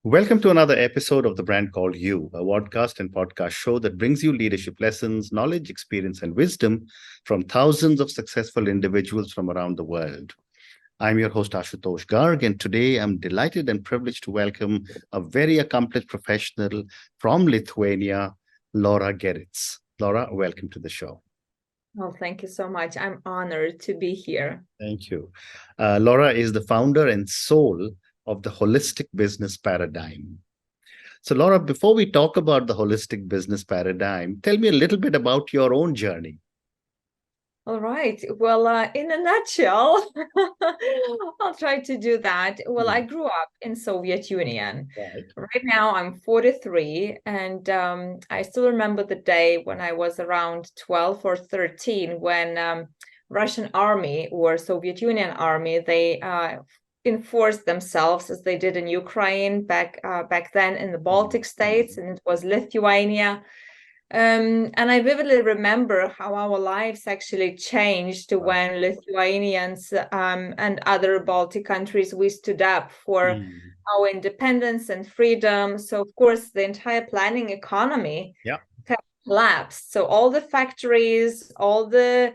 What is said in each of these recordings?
Welcome to another episode of The Brand Called You, a podcast and podcast show that brings you leadership lessons, knowledge, experience, and wisdom from thousands of successful individuals from around the world. I'm your host, Ashutosh Garg, and today I'm delighted and privileged to welcome a very accomplished professional from Lithuania, Laura Gerrits. Laura, welcome to the show. Well, thank you so much. I'm honored to be here. Thank you. Laura is the founder and soul of the holistic business paradigm. So, Laura, before we talk about the holistic business paradigm, tell me a little bit about your own journey. All right. Well, in a nutshell, I'll try to do that. Well, I grew up in Soviet Union. Right now, I'm 43, and I still remember the day when I was around 12 or 13 when Russian army or Soviet Union army, they enforced themselves as they did in Ukraine back then in the Baltic states, and it was Lithuania. And I vividly remember how our lives actually changed when Lithuanians and other Baltic countries, we stood up for our independence and freedom. So, of course, the entire planning economy collapsed. So all the factories, all the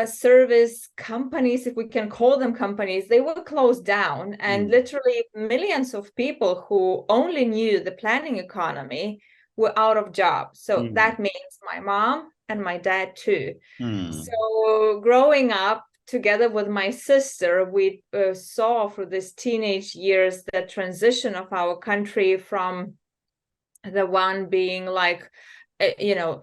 service companies, if we can call them companies, they were closed down. And literally millions of people who only knew the planning economy were out of jobs. So that means my mom and my dad too. So growing up together with my sister, we saw for these teenage years the transition of our country from the one being like,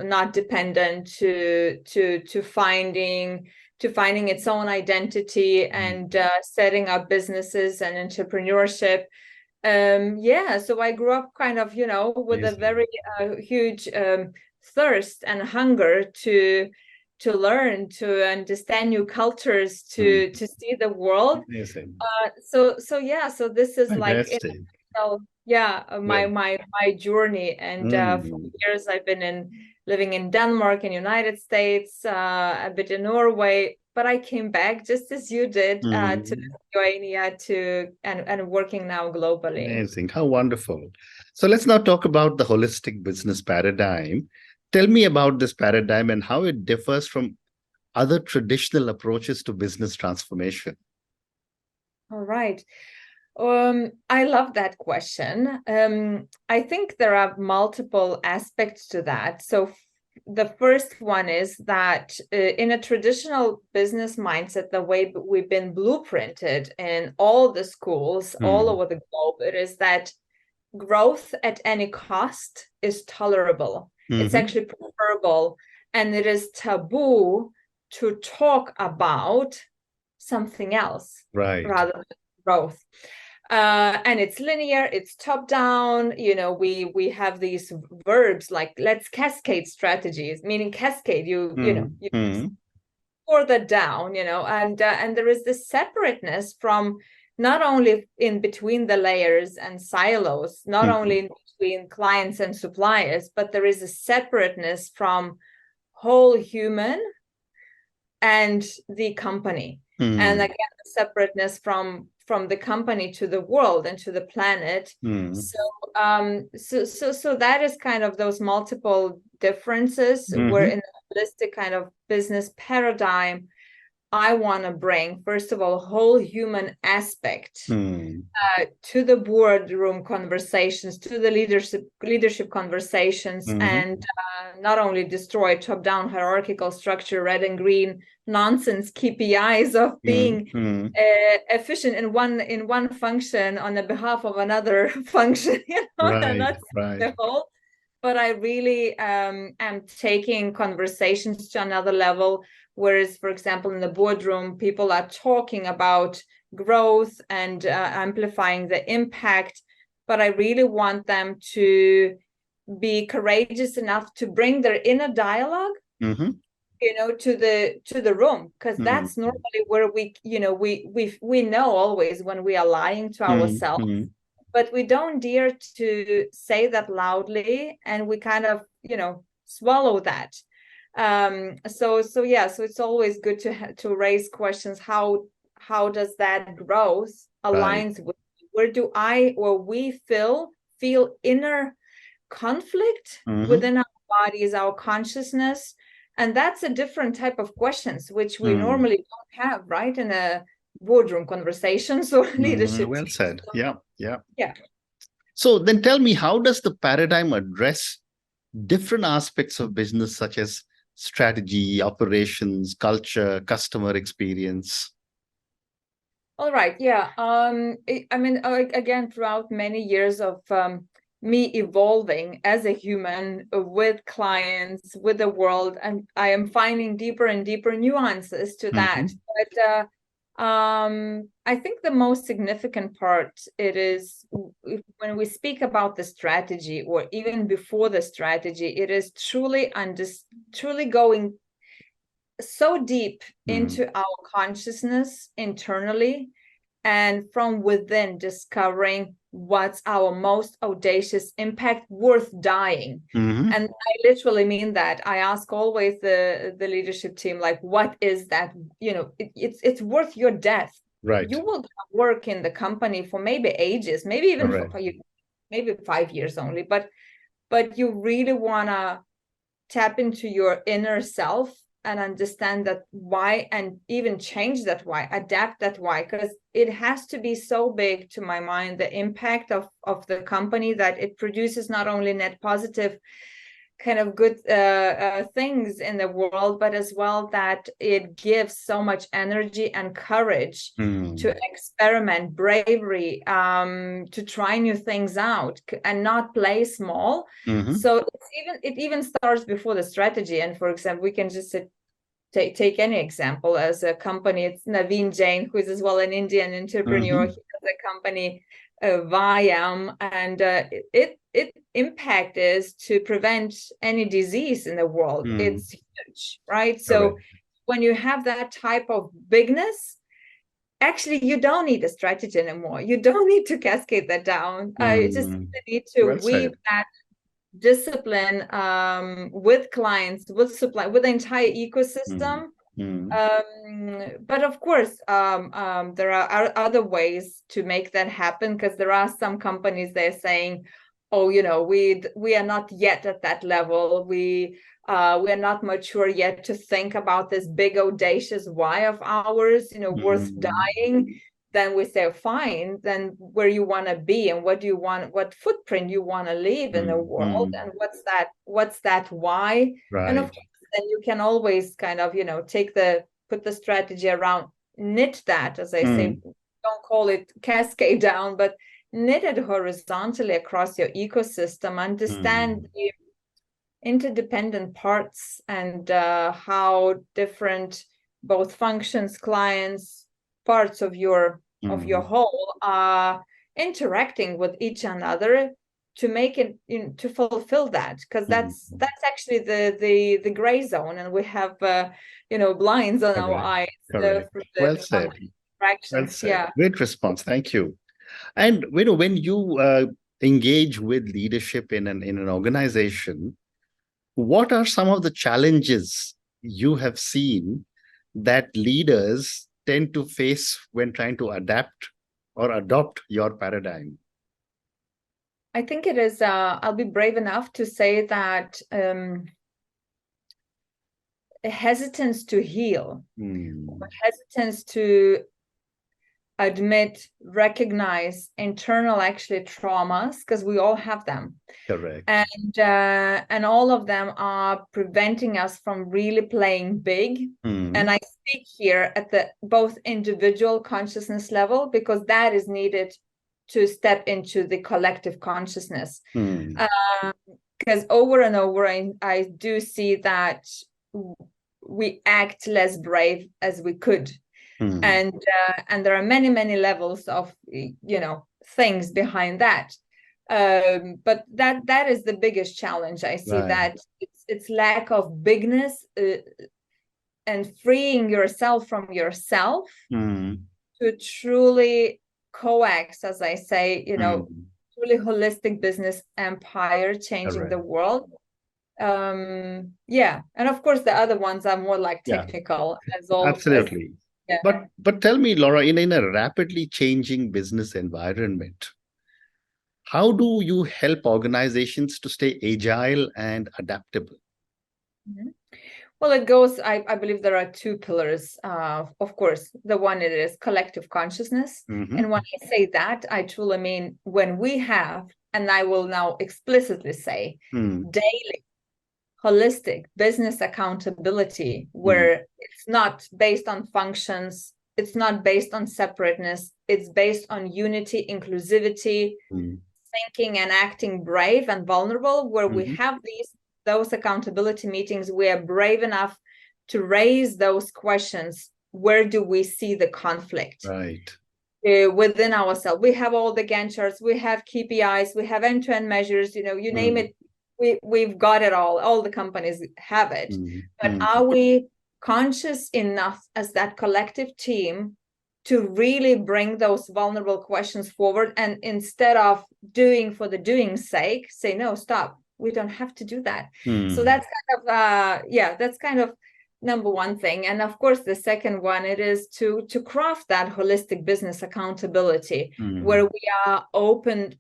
not dependent to finding its own identity and setting up businesses and entrepreneurship. So I grew up kind of, with a very huge thirst and hunger to learn, to understand new cultures, to see the world. So this is like, my journey. And for years I've been living in Denmark and United States, a bit in Norway. But I came back just as you did to Lithuania and working now globally. Amazing. How wonderful. So let's now talk about the holistic business paradigm. Tell me about this paradigm and how it differs from other traditional approaches to business transformation. All right. I love that question. I think there are multiple aspects to that. So the first one is that in a traditional business mindset, the way we've been blueprinted in all the schools all over the globe, it is that growth at any cost is tolerable. It's actually preferable, and it is taboo to talk about something else rather than growth. And it's linear, it's top down. We have these verbs like let's cascade strategies, meaning cascade, you pour that down, and there is this separateness from not only in between the layers and silos, not only in between clients and suppliers, but there is a separateness from whole human and the company. And again, the separateness from the company to the world and to the planet. So that is kind of those multiple differences where in the holistic kind of business paradigm, I want to bring, first of all, whole human aspect to the boardroom conversations, to the leadership conversations, and not only destroy top-down hierarchical structure, red and green nonsense KPIs of being efficient in one function on the behalf of another function, and that's the whole. But I really am taking conversations to another level. Whereas, for example, in the boardroom, people are talking about growth and amplifying the impact, but I really want them to be courageous enough to bring their inner dialogue, to the room, because that's normally where we know always when we are lying to ourselves, but we don't dare to say that loudly, and we kind of swallow that. So it's always good to raise questions. How does that growth aligns with where do I or we feel inner conflict within our bodies, our consciousness? And that's a different type of questions, which we normally don't have, right? In a boardroom conversations or leadership. Well said. Yeah. Yeah. So then tell me, how does the paradigm address different aspects of business, such as strategy, operations, culture, customer experience? All right. Yeah. I mean, again, throughout many years of me evolving as a human with clients, with the world, and I am finding deeper and deeper nuances to that. But I think the most significant part it is when we speak about the strategy, or even before the strategy, it is truly going so deep into our consciousness internally, and from within discovering what's our most audacious impact worth dying. And I literally mean that. I ask always the leadership team, like, what is that? It's worth your death. Right. You will work in the company for maybe ages, maybe even for maybe 5 years only, but you really want to tap into your inner self and understand that why, and even change that why, adapt that why, because it has to be so big, to my mind, the impact of the company, that it produces not only net positive kind of good things in the world, but as well that it gives so much energy and courage to experiment, bravery, to try new things out and not play small. So it even starts before the strategy. And for example, we can just take any example as a company. It's Naveen Jain, who is as well an Indian entrepreneur. He has a company, Vayam, and it impact is to prevent any disease in the world. It's huge, right? So when you have that type of bigness, actually you don't need a strategy anymore. You don't need to cascade that down. You just need to weave that discipline with clients, with supply, with the entire ecosystem. But of course, there are other ways to make that happen, because there are some companies, they're saying, oh, we are not yet at that level. We are not mature yet to think about this big audacious why of ours, worth dying. Then we say, fine, then where you want to be, and what do you want, what footprint you want to leave in the world, and what's that why? And of course, then you can always kind of, put the strategy around, knit that, as I say, don't call it cascade down, but knit it horizontally across your ecosystem, understand the interdependent parts, and how different both functions, clients, parts of your whole are interacting with each another to make it, to fulfill that, because that's actually the gray zone, and we have blinds on our eyes. Well said. Yeah, Great response. Thank you. And when you engage with leadership in an organization, what are some of the challenges you have seen that leaders tend to face when trying to adapt or adopt your paradigm? I think it is, I'll be brave enough to say that hesitance to heal, hesitance to admit, recognize internal actually traumas, because we all have them. Correct. And all of them are preventing us from really playing big. And I speak here at the both individual consciousness level, because that is needed to step into the collective consciousness. Because over and over, I do see that we act less brave as we could. And there are many, many levels of, things behind that. But that is the biggest challenge I see, that it's lack of bigness and freeing yourself from yourself to truly coax, as I say, truly holistic business empire, changing the world. And of course the other ones are more like technical, as always. Absolutely. Yeah. But tell me, Laura, in a rapidly changing business environment, how do you help organizations to stay agile and adaptable? Mhm. Well, it goes, I believe there are two pillars. Of course, the one it is collective consciousness. Mm-hmm. And when I say that, I truly mean when we have, and I will now explicitly say, daily holistic business accountability, where it's not based on functions, it's not based on separateness, it's based on unity, inclusivity, thinking and acting brave and vulnerable, where we have those accountability meetings. We are brave enough to raise those questions. Where do we see the conflict? Right. Within ourselves? We have all the Gantt charts, we have KPIs, we have end-to-end measures, you name it, we've got it all the companies have it. But are we conscious enough as that collective team to really bring those vulnerable questions forward, and instead of doing for the doing's sake, say, no, stop, we don't have to do that. So that's kind of that's kind of number one thing. And of course, the second one, it is to craft that holistic business accountability, where we are opening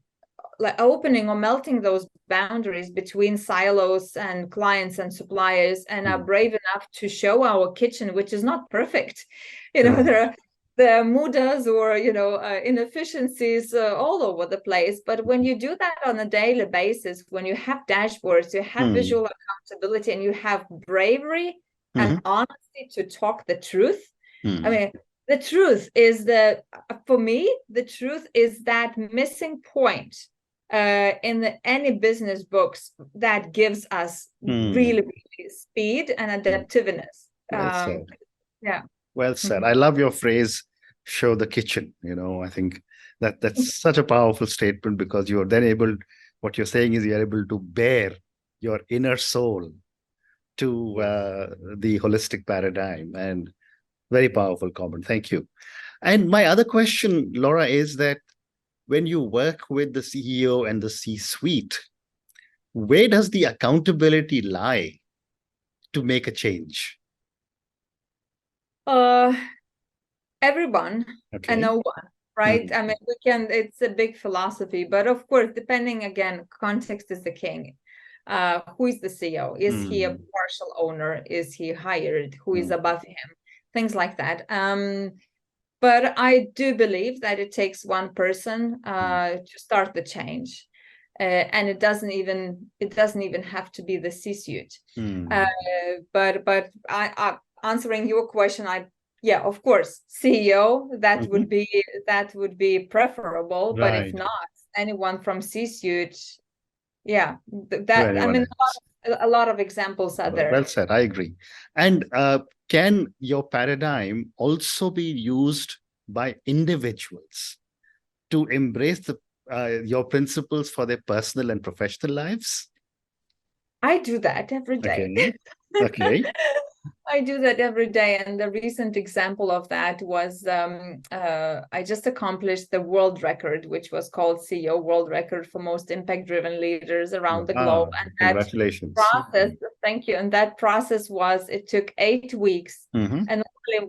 or melting those boundaries between silos and clients and suppliers, and are brave enough to show our kitchen, which is not perfect. There are mudas or inefficiencies all over the place. But when you do that on a daily basis, when you have dashboards, you have visual accountability, and you have bravery and honesty to talk the truth. I mean, the truth is for me, the truth is that missing point in any business books that gives us really, really speed and adaptiveness. Well said. Yeah. Well said. I love your phrase, show the kitchen. I think that's such a powerful statement, because you're then able, what you're saying is you're able to bear your inner soul to the holistic paradigm, and very powerful comment. Thank you. And my other question, Laura, is that when you work with the CEO and the C-suite, where does the accountability lie to make a change? Everyone and no one, right? I mean, it's a big philosophy, but of course, depending, again, context is the king. Who is the CEO? Is he a partial owner? Is he hired? Who is above him? Things like that. But I do believe that it takes one person to start the change, and it doesn't even have to be the C-suite. But answering your question, of course, CEO, that would be preferable. Right. But if not, anyone from C-suite, I mean, a lot of examples are there. Well said. I agree. And can your paradigm also be used by individuals to embrace your principles for their personal and professional lives? I do that every day. Okay. I do that every day. And the recent example of that was I just accomplished the world record, which was called CEO World Record for most impact-driven leaders around the globe. And congratulations. Process, thank you. And that process it took 8 weeks. And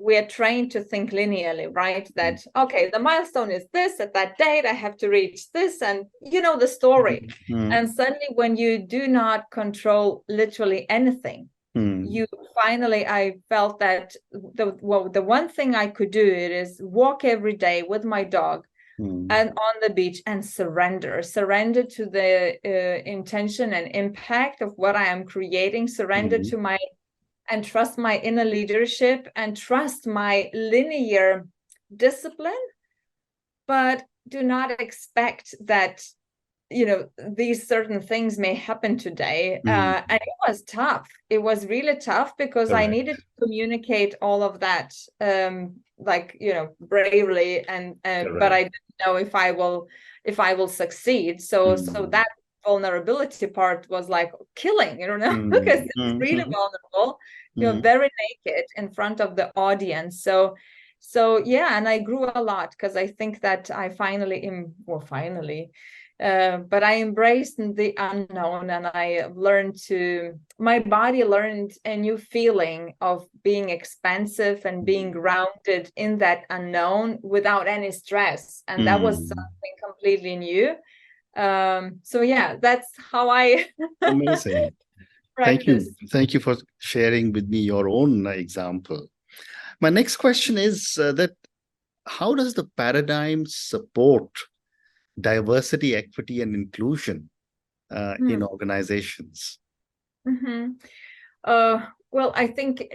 we are trained to think linearly, right? That, okay, the milestone is this, at that date, I have to reach this, and the story. And suddenly, when you do not control literally anything, I felt that the one thing I could do is walk every day with my dog and on the beach and surrender to the intention and impact of what I am creating, surrender to and trust my inner leadership and trust my linear discipline, but do not expect that these certain things may happen today. And it was tough. It was really tough, because I needed to communicate all of that bravely, and but I didn't know if I will succeed. So that vulnerability part was like killing, because it's really vulnerable. You're very naked in front of the audience. So yeah, and I grew a lot, because I think that I finally But I embraced the unknown, and my body learned a new feeling of being expansive and being grounded in that unknown without any stress. And that was something completely new. So yeah, that's how I Amazing. practice. Thank you for sharing with me your own example. My next question is that how does the paradigm support diversity, equity, and inclusion in organizations? Well, I think,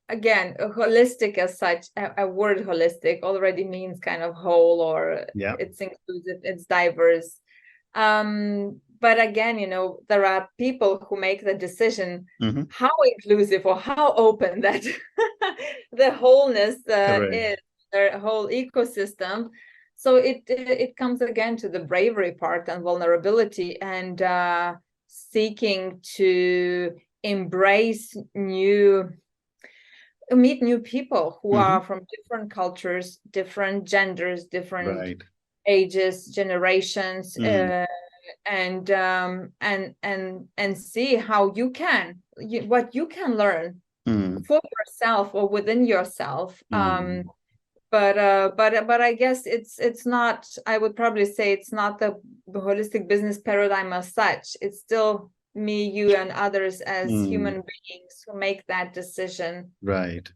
again, holistic as such, a word holistic already means kind of whole, or it's inclusive, it's diverse. But again, there are people who make the decision how inclusive or how open that the wholeness is, their whole ecosystem. So it comes again to the bravery part and vulnerability, and seeking to embrace meet new people who are from different cultures, different genders, different ages, generations, and see how what you can learn for yourself or within yourself. But I guess it's not, I would probably say it's not the holistic business paradigm as such. It's still me, you, and others as human beings who make that decision. Right.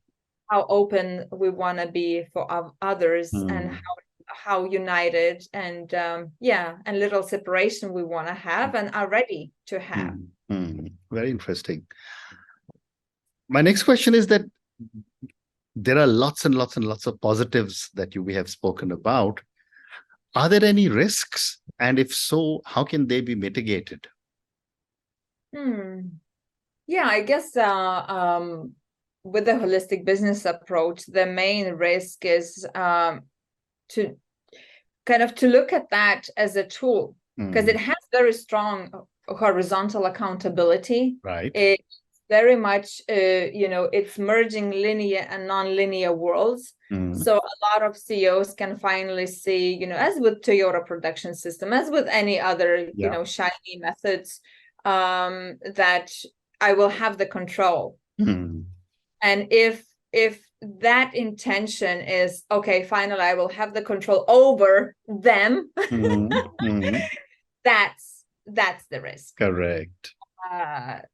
How open we want to be for others, and how united and and little separation we want to have and are ready to have. Very interesting. My next question is that there are lots and lots and lots of positives that we have spoken about. Are there any risks? And if so, how can they be mitigated? Yeah, I guess with the holistic business approach, the main risk is to look at that as a tool, because it has very strong horizontal accountability. Right. It's very much, it's merging linear and non-linear worlds. So a lot of CEOs can finally see, as with Toyota Production System, as with any other, shiny methods, that I will have the control. And if that intention is, okay, finally, I will have the control over them, that's the risk. Correct.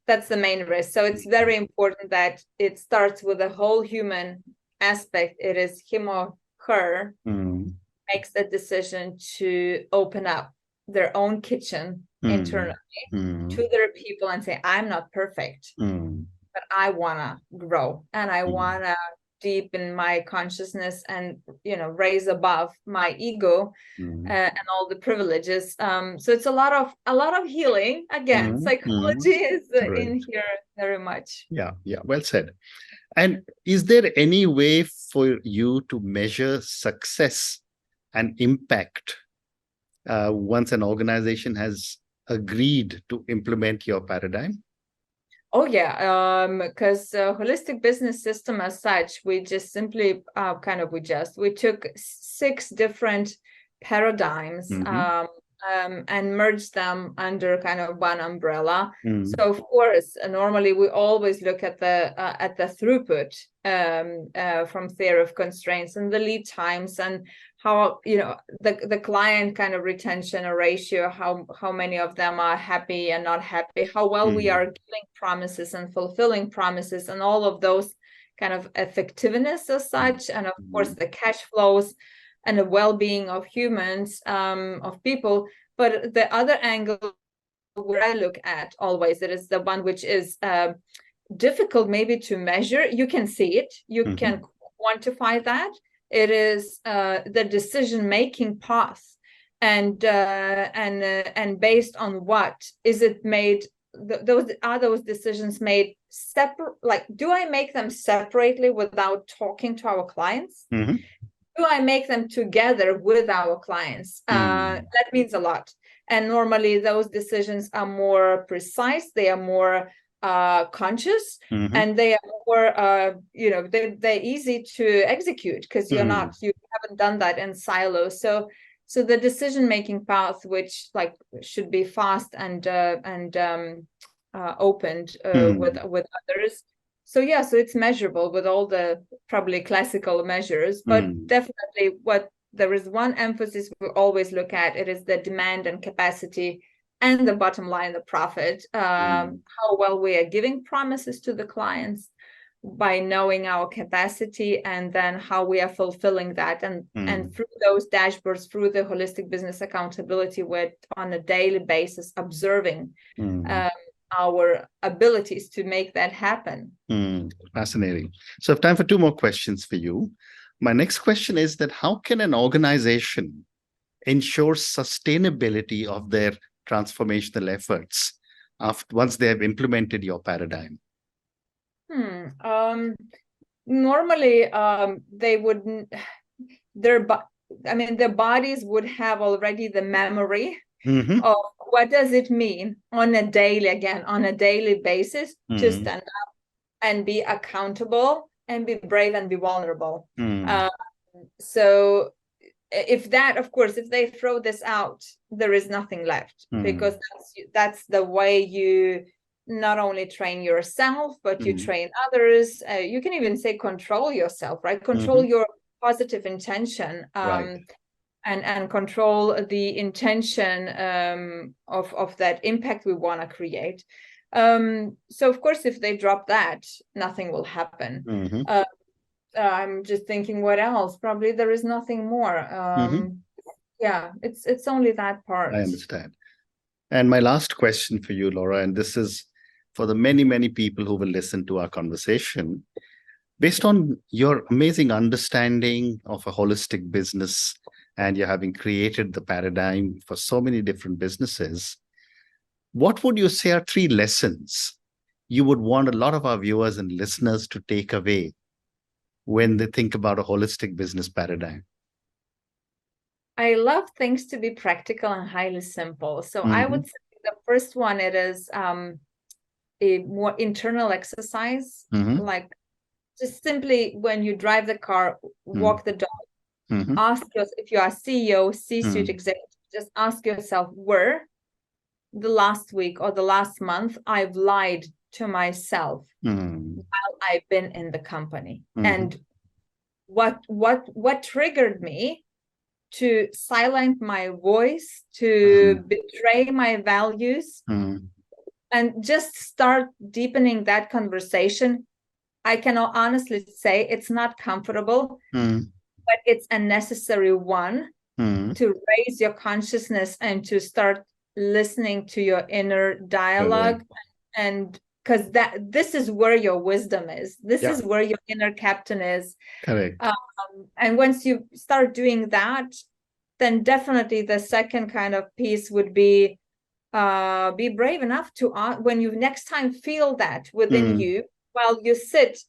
That's the main risk. So it's very important that it starts with the whole human aspect. It is him or her makes the decision to open up their own kitchen internally to their people and say, I'm not perfect, but I want to grow, and I want to deepen my consciousness and raise above my ego and all the privileges. So it's a lot of healing. Again, psychology is in here very much. Yeah, well said. And is there any way for you to measure success and impact once an organization has agreed to implement your paradigm? Oh yeah, because holistic business system as such, we just simply we took 6 different paradigms and merged them under kind of one umbrella. So of course, normally we always look at the throughput from theory of constraints and the lead times, and how the client kind of retention or ratio, how many of them are happy and not happy, how well we are giving promises and fulfilling promises, and all of those kind of effectiveness as such, and of course the cash flows and the well-being of humans, of people. But the other angle where I look at always, it is the one which is difficult maybe to measure. You can see it, you can quantify that. It is the decision-making path, and based on what is it made? Those decisions made separate? Like, do I make them separately without talking to our clients? Do I make them together with our clients? That means a lot. And normally those decisions are more precise, they are more conscious, and they are more, they're easy to execute, because you haven't done that in silos. So So the decision-making path, which like should be fast and opened with others. So yeah, so it's measurable with all the probably classical measures, but definitely what there is one emphasis we always look at, it is the demand and capacity and the bottom line, the profit, how well we are giving promises to the clients by knowing our capacity, and then how we are fulfilling that. And through those dashboards, through the holistic business accountability, we're on a daily basis observing our abilities to make that happen. Fascinating. So I have time for two more questions for you. My next question is that how can an organization ensure sustainability of their transformational efforts once they have implemented your paradigm? Normally, they wouldn't. Their bodies would have already the memory of what does it mean on a daily basis to stand up and be accountable and be brave and be vulnerable. So if they throw this out, there is nothing left, because that's the way you not only train yourself, but you train others. You can even say control yourself, right? Control your positive intention, and control the intention of that impact we want to create. So of course, if they drop that, nothing will happen. I'm just thinking, what else? Probably there is nothing more. Yeah, it's only that part. I understand. And my last question for you, Laura, and this is for the many, many people who will listen to our conversation. Based on your amazing understanding of a holistic business, and you having created the paradigm for so many different businesses, what would you say are 3 lessons you would want a lot of our viewers and listeners to take away when they think about a holistic business paradigm? I love things to be practical and highly simple. So I would say the first one, it is a more internal exercise, like just simply when you drive the car, walk the dog, ask yourself, if you are CEO, C-suite executive, just ask yourself, where the last week or the last month I've lied to myself while I've been in the company, and what triggered me to silence my voice, to betray my values, and just start deepening that conversation. I can honestly say it's not comfortable, but it's a necessary one to raise your consciousness and to start listening to your inner dialogue. And because this is where your wisdom is. This is where your inner captain is. Correct. And once you start doing that, then definitely the second kind of piece would be brave enough to, when you next time feel that within you, while you sit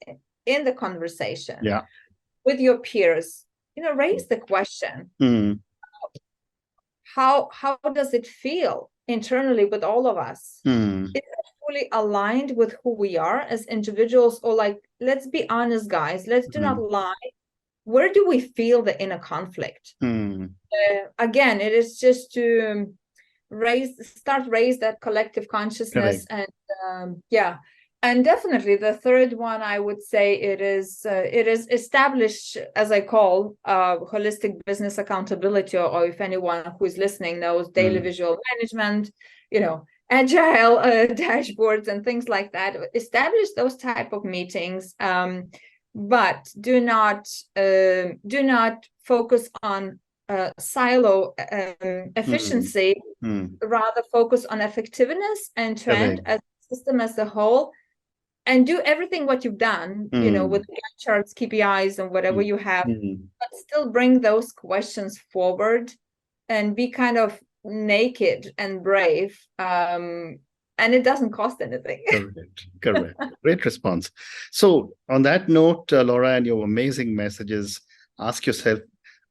in the conversation with your peers, raise the question, how does it feel internally with all of us? Is it fully aligned with who we are as individuals? Or like, let's be honest, guys, let's do not lie. Where do we feel the inner conflict? Again, it is just to raise that collective consciousness. Correct. And and definitely the third one, I would say it is established, as I call holistic business accountability, or if anyone who is listening knows daily visual management, agile dashboards and things like that. Establish those type of meetings, but do not focus on silo efficiency. Rather focus on effectiveness and trend as a system as a whole, and do everything what you've done, with Gantt charts, KPIs, and whatever you have, but still bring those questions forward and be kind of naked and brave. And it doesn't cost anything. Correct. Great response. So on that note, Laura, and your amazing messages, ask yourself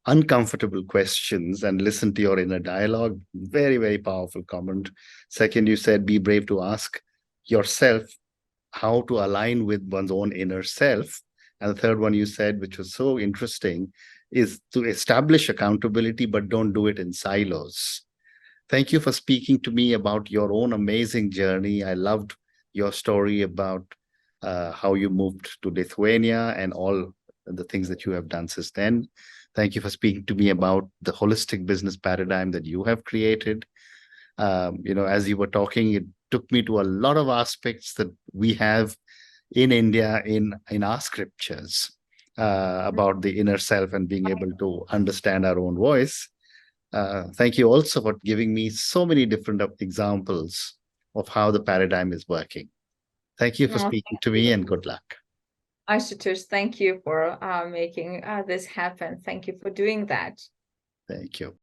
uncomfortable questions and listen to your inner dialogue. Very, very powerful comment. Second, you said be brave to ask yourself how to align with one's own inner self. And the third one you said, which was so interesting, is to establish accountability, but don't do it in silos. Thank you for speaking to me about your own amazing journey. I loved your story about how you moved to Lithuania and all the things that you have done since then. Thank you for speaking to me about the holistic business paradigm that you have created. As you were talking, it took me to a lot of aspects that we have in India in our scriptures about the inner self and being able to understand our own voice. Thank you also for giving me so many different examples of how the paradigm is working. Thank you for speaking to me, and good luck. Ashutosh, thank you for making this happen. Thank you for doing that. Thank you.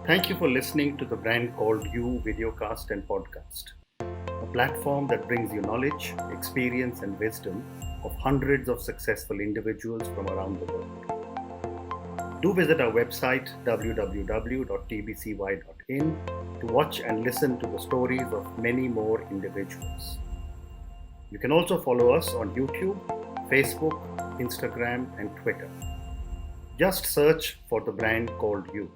Thank you for listening to the Brand Called You videocast and podcast, a platform that brings you knowledge, experience, and wisdom of hundreds of successful individuals from around the world. Do visit our website www.tbcy.in to watch and listen to the stories of many more individuals. You can also follow us on YouTube, Facebook, Instagram, and Twitter. Just search for the Brand Called You.